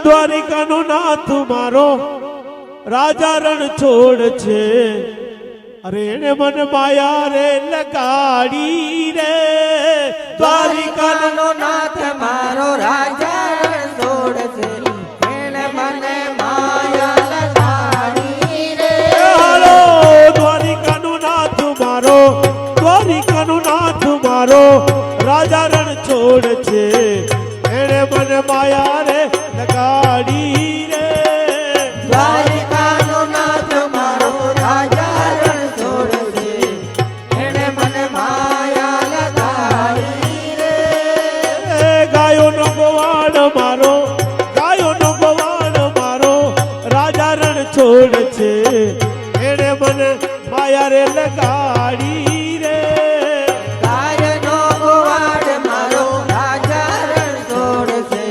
દ્વારિકાનો નાથ મારો રાજા રણ છોડ છે અરે એને મને માયા રે લગાડી રે દ્વારિકાનો નાથ મારો રાજા રણ છોડ છે એને મને માયા લગાડી રે હાલો દ્વારિકાનો નાથ મારો રાજા રણ છોડ છે એને મને માયા રે લગાડી રે દ્વારિકાનો નાથ મારો રાજા રણ છોડ છે એને મને માયા લગાડી રે ગાયોનો ગોવાળ મારો રાજા રણ છોડ છે એને મને માયા રે લગાડી રે ગાયનો ગોવાળ મારો રાજા રણ છોડ છે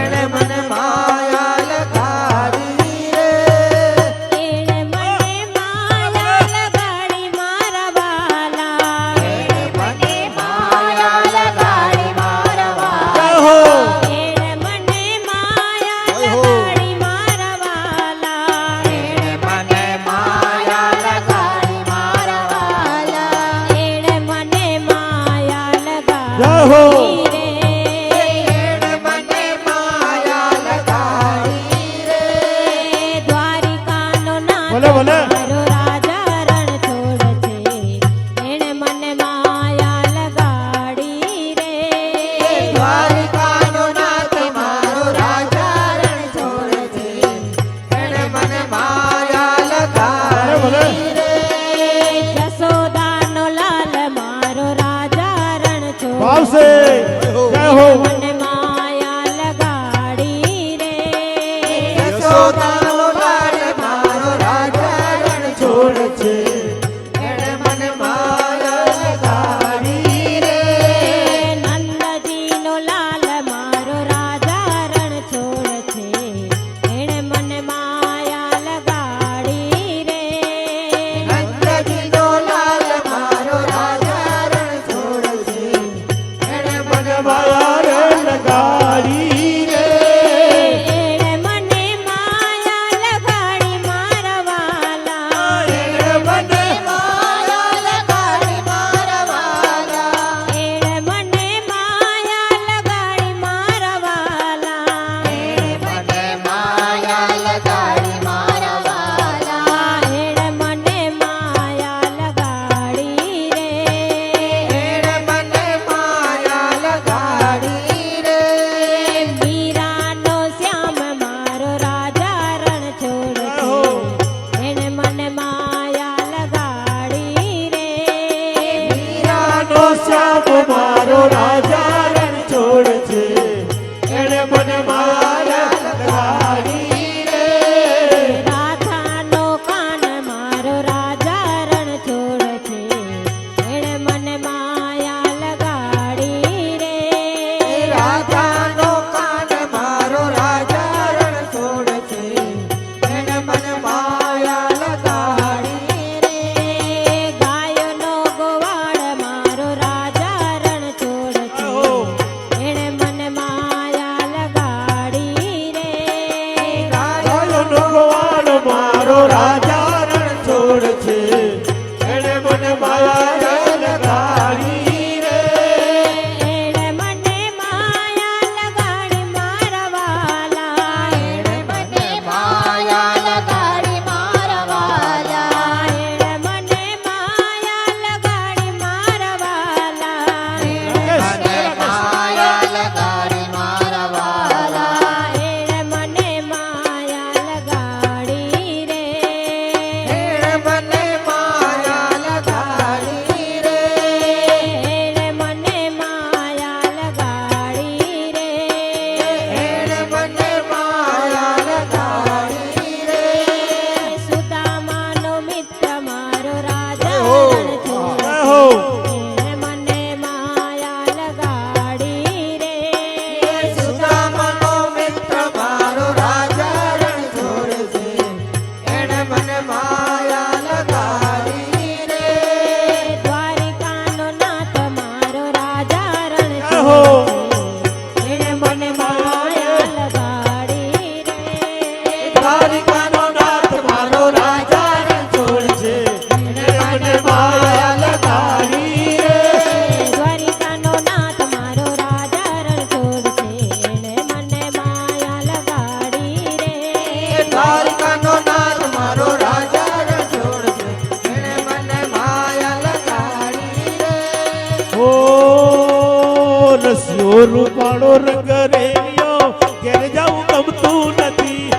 એને મને માયા લગાડી રે એને મને માયા લગાડી મારા વાલા એને મને માયા લગાડી મારા વાલા હો એને મને માયા લગાડી મારા વાલા એને મને માયા લગાડી મારા રૂપાળો રંગ રેલિયો ઘેર જાવું ગમતું નથી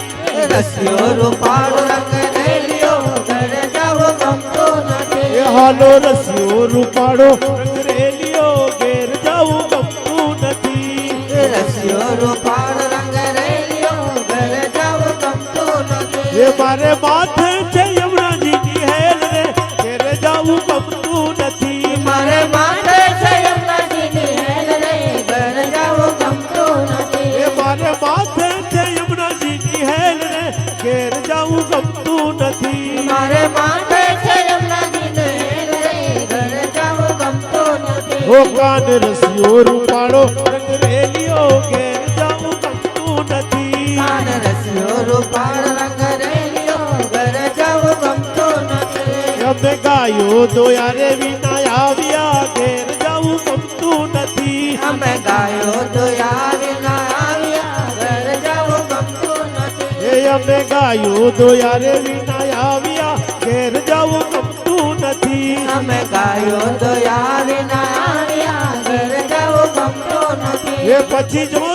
રસિયો રૂપાળો રંગ રેલિયો ઘર જાવું ગમતું નથી એ હાલો રસિયો રૂપાળો રંગ રેલિયો ઘેર જાવું ગમતું નથી રસિયો રૂપાળો રંગ રેલિયો ઘર જાવું ગમતું નથી એ મારે માથે છે યમુનાજીની હેલ રે ઘેર જાવું ગમતું નથી મારે માથે છે યમુનાજીની હેલ રે ઘર જાવું ગમતું નથી એ મારે માથે છે યમુનાજીની હેલ રે ઘેર જાવું ગમતું નથી મારે માથે છે યમુનાજીની હેલ રે ઘર જાવું ગમતું નથી ઓ કાન રસિયો રૂપાળો રંગ રેલિયો ઘેર જાવું ગમતું નથી કાન રસિયો રૂપાળો રંગ રેલિયો ઘર જાવું ગમતું નથી અમે ગાયો દોયારે વિના આવ્યા ઘેર જાવું ગમતું નથી અમે ગાયો દોયા વિના આવ્યા ઘર જાવું ગમતું નથી એ અમે ગાયો દોયારે વિના આવ્યા ઘેર જાવું ગમતું નથી અમે ગાયો દોયા વિના આવ્યા ઘર જાવું ગમતું નથી એ પછી જો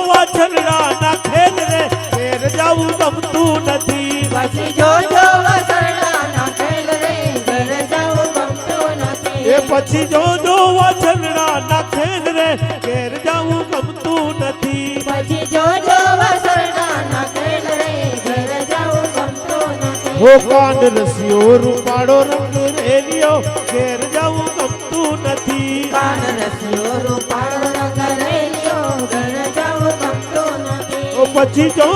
વાછરડા ના ખેલ રે ઘેર જાવું ગમતું નથી પછી જોજો વસરડા ના ખેલ રે ઘર જાવું ગમતું નથી એ પછી જો વાછરડા ના ખેલ રે ઘેર જાવું ગમતું નથી પછી જોજો વસરડા ના ખેલ રે ઘર જાવું ગમતું નથી હો કાન રસિયો રૂપાળો રંગ રેલિયો ઘેર જાવું ગમતું નથી કાન રસિયો રૂપાળો રંગ રેલિયો ઘર જાવું ગમતું નથી ઓ પછી જો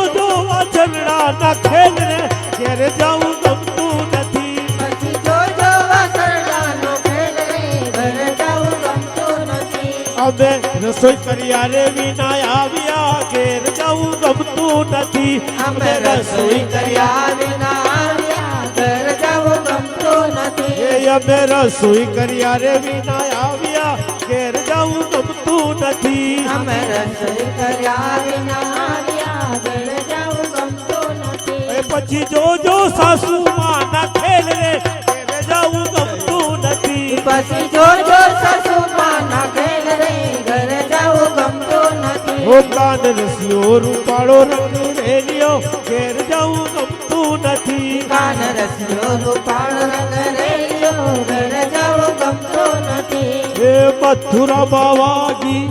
વાછરડા ના ખેલ રે ઘેર જાવું ગમતું નથી પછી જોજો વસરડા નો ખેલ રે ઘર જાવું ગમતું નથી અમે રસોઈ કર્યા રે વિના આવ્યા ઘેર જાવું ગમતું નથી અમે રસોઈ કર્યા વિના આવ્યા ઘર જાવું ગમતું નથી એ અમે રસોઈ કર્યા રે વિના આવ્યા ઘેર જાવું ગમતું નથી અમે રસોઈ કર્યા વિના આવ્યા ઘર જાવું ગમતું નથી એ પછી જો સાસુમાં ના ખેલ રે ઘેર જાવું ગમતું નથી પછી જોજો સસુમાં ના ખેલ રે ઘર જાવું ગમતું નથી ઓ કાન રસિયો રૂપાળો રંગ રેલિયો ઘેર જાવું ગમતું નથી કાન રસિયો રૂપાળો રંગ રેલિયો ઘર જાવું ગમતું નથી એ મથુરા બાવાગી